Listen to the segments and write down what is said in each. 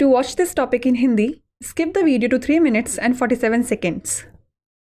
To watch this topic in Hindi, skip the video to 3 minutes and 47 seconds.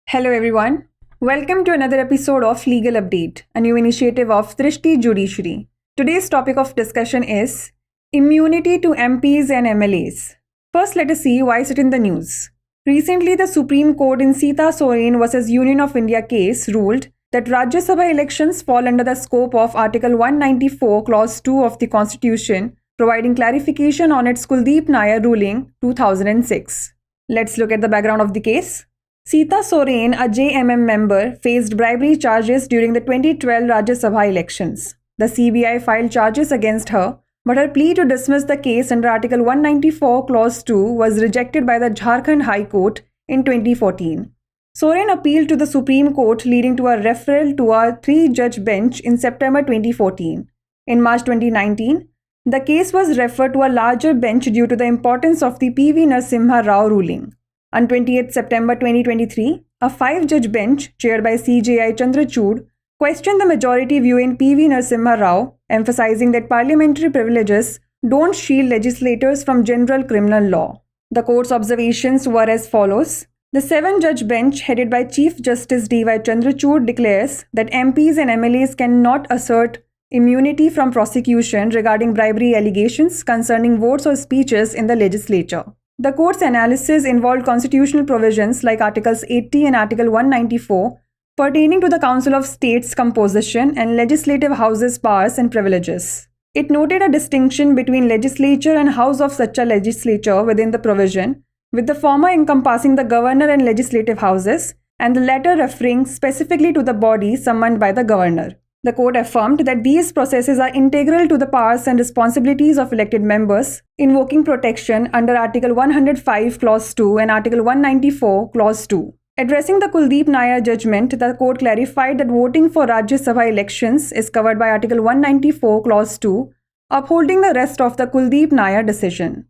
Hello everyone. Welcome to another episode of Legal Update, a new initiative of Drishti Judiciary. Today's topic of discussion is immunity to MPs and MLAs. First, let us see why is it in the news. Recently, the Supreme Court in Sita Soren vs. Union of India case ruled that Rajya Sabha elections fall under the scope of Article 194, Clause 2 of the Constitution, providing clarification on its Kuldeep Nair ruling 2006. Let's look at the background of the case. Sita Soren, a JMM member, faced bribery charges during the 2012 Rajya Sabha elections. The CBI filed charges against her, but her plea to dismiss the case under Article 194, Clause 2 was rejected by the Jharkhand High Court in 2014. Soren appealed to the Supreme Court, leading to a referral to a 3-judge bench in September 2014. In March 2019, the case was referred to a larger bench due to the importance of the P.V. Narasimha Rao ruling. On 28 September 2023, a 5-judge bench, chaired by CJI Chandrachud, questioned the majority view in P.V. Narasimha Rao, emphasizing that parliamentary privileges don't shield legislators from general criminal law. The court's observations were as follows. The 7-judge bench, headed by Chief Justice D.Y. Chandrachud, declares that MPs and MLAs cannot assert immunity from prosecution regarding bribery allegations concerning votes or speeches in the legislature. The court's analysis involved constitutional provisions like Articles 80 and Article 194 pertaining to the Council of State's composition and legislative house's powers and privileges. It noted a distinction between legislature and house of such a legislature within the provision, with the former encompassing the governor and legislative houses, and the latter referring specifically to the body summoned by the governor. The court affirmed that these processes are integral to the powers and responsibilities of elected members, invoking protection under Article 105, Clause 2 and Article 194, Clause 2. Addressing the Kuldeep Nair judgment, the court clarified that voting for Rajya Sabha elections is covered by Article 194, Clause 2, upholding the rest of the Kuldeep Nair decision.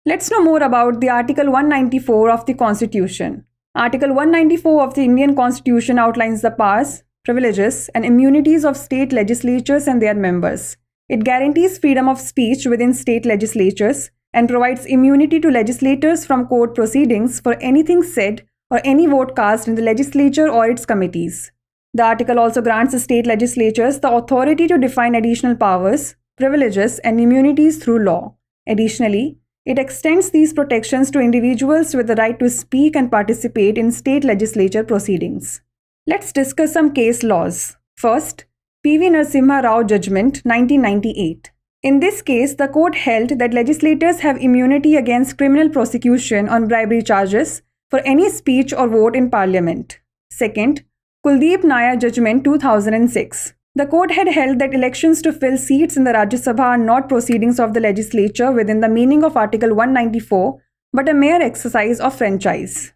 Let's know more about the Article 194 of the Constitution. Article 194 of the Indian Constitution outlines the powers, privileges, and immunities of state legislatures and their members. It guarantees freedom of speech within state legislatures and provides immunity to legislators from court proceedings for anything said or any vote cast in the legislature or its committees. The article also grants the state legislatures the authority to define additional powers, privileges, and immunities through law. Additionally, it extends these protections to individuals with the right to speak and participate in state legislature proceedings. Let's discuss some case laws. First, P.V. Narasimha Rao Judgment 1998. In this case, the court held that legislators have immunity against criminal prosecution on bribery charges for any speech or vote in Parliament. Second, Kuldeep Nair Judgment 2006. The court had held that elections to fill seats in the Rajya Sabha are not proceedings of the legislature within the meaning of Article 194, but a mere exercise of franchise.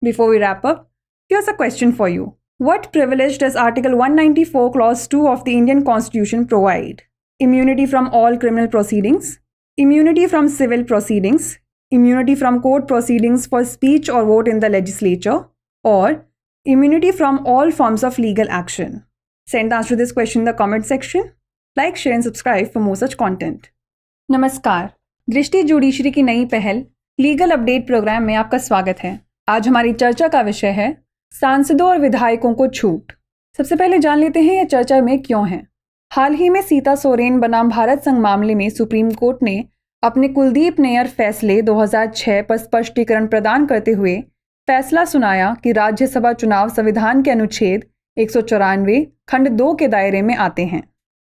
Before we wrap up, here's a question for you. What privilege does Article 194, Clause 2 of the Indian Constitution provide? Immunity from all criminal proceedings, immunity from civil proceedings, immunity from court proceedings for speech or vote in the legislature, or immunity from all forms of legal action? Send the answer to this question in the comment section. Like, share and subscribe for more such content. नमस्कार, दृष्टि judiciary की नई पहल legal update programme में आपका स्वागत है। आज हमारी चर्चा का विषय है सांसदों और विधायकों को छूट। सबसे पहले जान लेते हैं यह चर्चा में क्यों है। हाल ही में सीता सोरेन बनाम भारत संघ मामले में सुप्रीम कोर्ट ने अपने कुलदीप नैयर फैसले 2006 पर स्पष्टीकरण प्रदान करते हुए फैसला सुनाया कि राज्यसभा चुनाव संविधान के अनुच्छेद 194 खंड 2 के दायरे में आते हैं।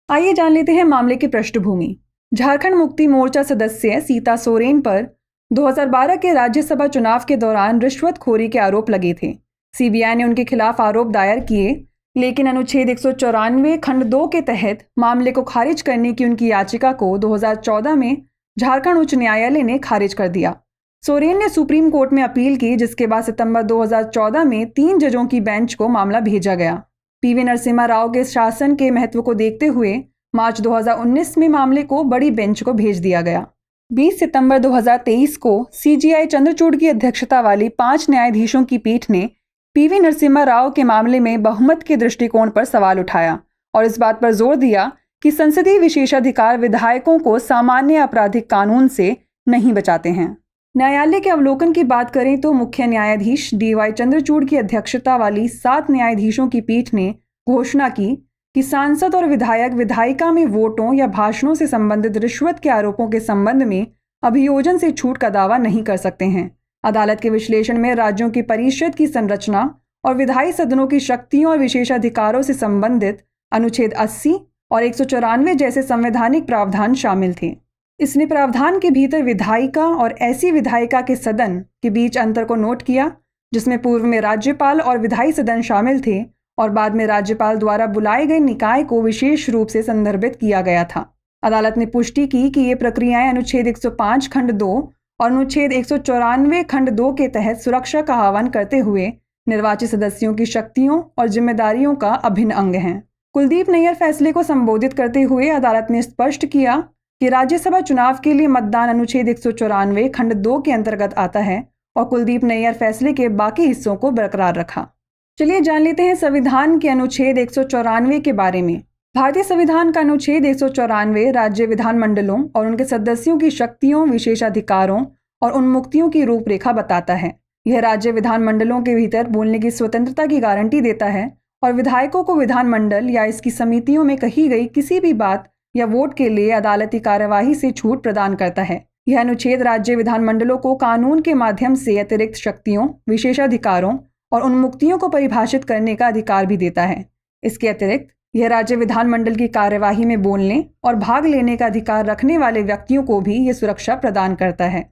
आइए जान लेते हैं मामले की पृष्ठभूमि। झारखंड मुक्ति मोर्चा सदस्य सीता सोरेन पर 2012 के राज्यसभा चुनाव के दौरान रिश्वतखोरी के आरोप लगे थे। सीबीआई ने उनके खिलाफ आरोप दायर किए, लेकिन अनुच्छेद 194 खंड 2 के तहत मामले को खारिज करने की उनकी याचिका को 2014 में झारखंड उच्च न्यायालय ने खारिज कर दिया। सोरेन ने सुप्रीम कोर्ट में अपील की, जिसके बाद सितंबर 2014 में 3 जजों की बेंच को मामला भेजा गया। पीवी नरसिम्हा राव के शासन के महत्व को देखते हुए मार्च 2019 में मामले को बड़ी बेंच को भेज दिया गया। 20 सितंबर 2023 को सीजीआई चंद्रचूड़ की अध्यक्षता वाली 5 न्यायाधीशों की पीठ ने पीवी नरसिम्हा राव के मामले में बहुमत के दृष्टिकोण पर सवाल उठाया और इस बात पर जोर दिया कि संसदीय विशेषाधिकार विधायकों को सामान्य आपराधिक कानून से नहीं बचाते हैं। न्यायालय के अवलोकन की बात करें तो मुख्य न्यायाधीश DY चंद्रचूड़ की अध्यक्षता वाली 7 न्यायाधीशों की पीठ ने घोषणा की कि सांसद और विधायक विधायिका में वोटों या भाषणों से संबंधित रिश्वत के आरोपों के संबंध में अभियोजन से छूट का दावा नहीं कर सकते हैं। अदालत के विश्लेषण में राज्यों की परिषद की संरचना और विधायी सदनों की शक्तियों और विशेषाधिकारों से संबंधित अनुच्छेद 80 और 194 जैसे संवैधानिक प्रावधान शामिल थे। इसने प्रावधान के भीतर विधायिका और ऐसी विधायिका के सदन के बीच अंतर को नोट किया जिसमें पूर्व में राज्यपाल और विधायी सदन शामिल थे और बाद में राज्यपाल द्वारा बुलाए गए निकाय को विशेष रूप से संदर्भित किया गया था। अदालत ने पुष्टि की कि ये प्रक्रियाएं अनुच्छेद 105 खंड 2 और अनुच्छेद 194 खंड 2 के तहत सुरक्षा का आह्वान करते हुए निर्वाचित सदस्यों की शक्तियों और जिम्मेदारियों का अभिन्न अंग हैं। कुलदीप नैयर फैसले को संबोधित करते हुए अदालत ने स्पष्ट किया कि राज्यसभा चुनाव के लिए मतदान अनुच्छेद 194 खंड 2 के अंतर्गत आता है और कुलदीप नैयर फैसले के बाकी हिस्सों को बरकरार रखा। चलिए जान लेते हैं संविधान के अनुच्छेद 194 के बारे में। भारतीय संविधान का अनुच्छेद 194 राज्य विधानमंडलों और उनके सदस्यों की शक्तियों, विशेषाधिकारों और उन्मुक्तियों की रूपरेखा बताता है। यह राज्य विधानमंडलों के भीतर बोलने की स्वतंत्रता की गारंटी देता है और विधायकों को विधानमंडल या इसकी समितियों में कही गई किसी भी बात या वोट के लिए अदालती कार्यवाही से छूट प्रदान करता है। यह अनुच्छेद राज्य विधानमंडलों को कानून के माध्यम से अतिरिक्त शक्तियों, विशेषाधिकारों और उन्मुक्तियों को परिभाषित करने का अधिकार भी देता है। इसके अतिरिक्त यह राज्य विधानमंडल की कार्यवाही में बोलने और भाग लेने का अधिकार रखने वाले व्यक्तियों को भी यह सुरक्षा प्रदान करता है।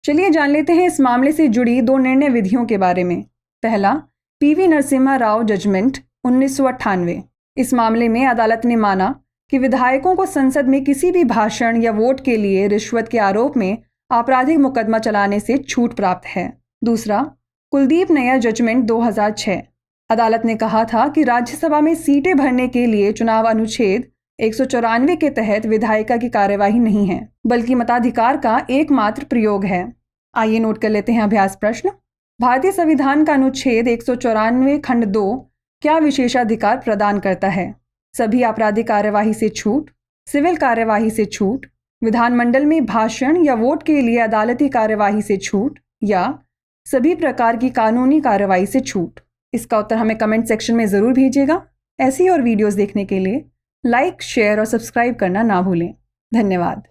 चलिए जान लेते हैं इस मामले से जुड़ी 2 निर्णय विधियों के बारे में। पहला, PV नरसिम्हा राव जजमेंट 1998। इस मामले में अदालत ने माना कि विधायकों को संसद में किसी भी भाषण या वोट के लिए रिश्वत के आरोप में आपराधिक मुकदमा चलाने से छूट प्राप्त है। दूसरा, कुलदीप नैयर जजमेंट 2006। अदालत ने कहा था कि राज्यसभा में सीटें भरने के लिए चुनाव अनुच्छेद 194 के तहत विधायिका की कार्यवाही नहीं है, बल्कि मताधिकार का एकमात्र प्रयोग है। आइए नोट कर लेते हैं अभ्यास प्रश्न। भारतीय संविधान का अनुच्छेद 194 खंड 2 क्या विशेषाधिकार प्रदान करता है? सभी आपराधिक कार्यवाही से छूट, सिविल कार्यवाही से छूट, विधानमंडल में भाषण या वोट के लिए अदालती कार्यवाही से छूट या सभी प्रकार की कानूनी कार्रवाई से छूट। इसका उत्तर हमें कमेंट सेक्शन में ज़रूर भेजिएगा। ऐसी और वीडियोस देखने के लिए लाइक, शेयर और सब्सक्राइब करना ना भूलें। धन्यवाद।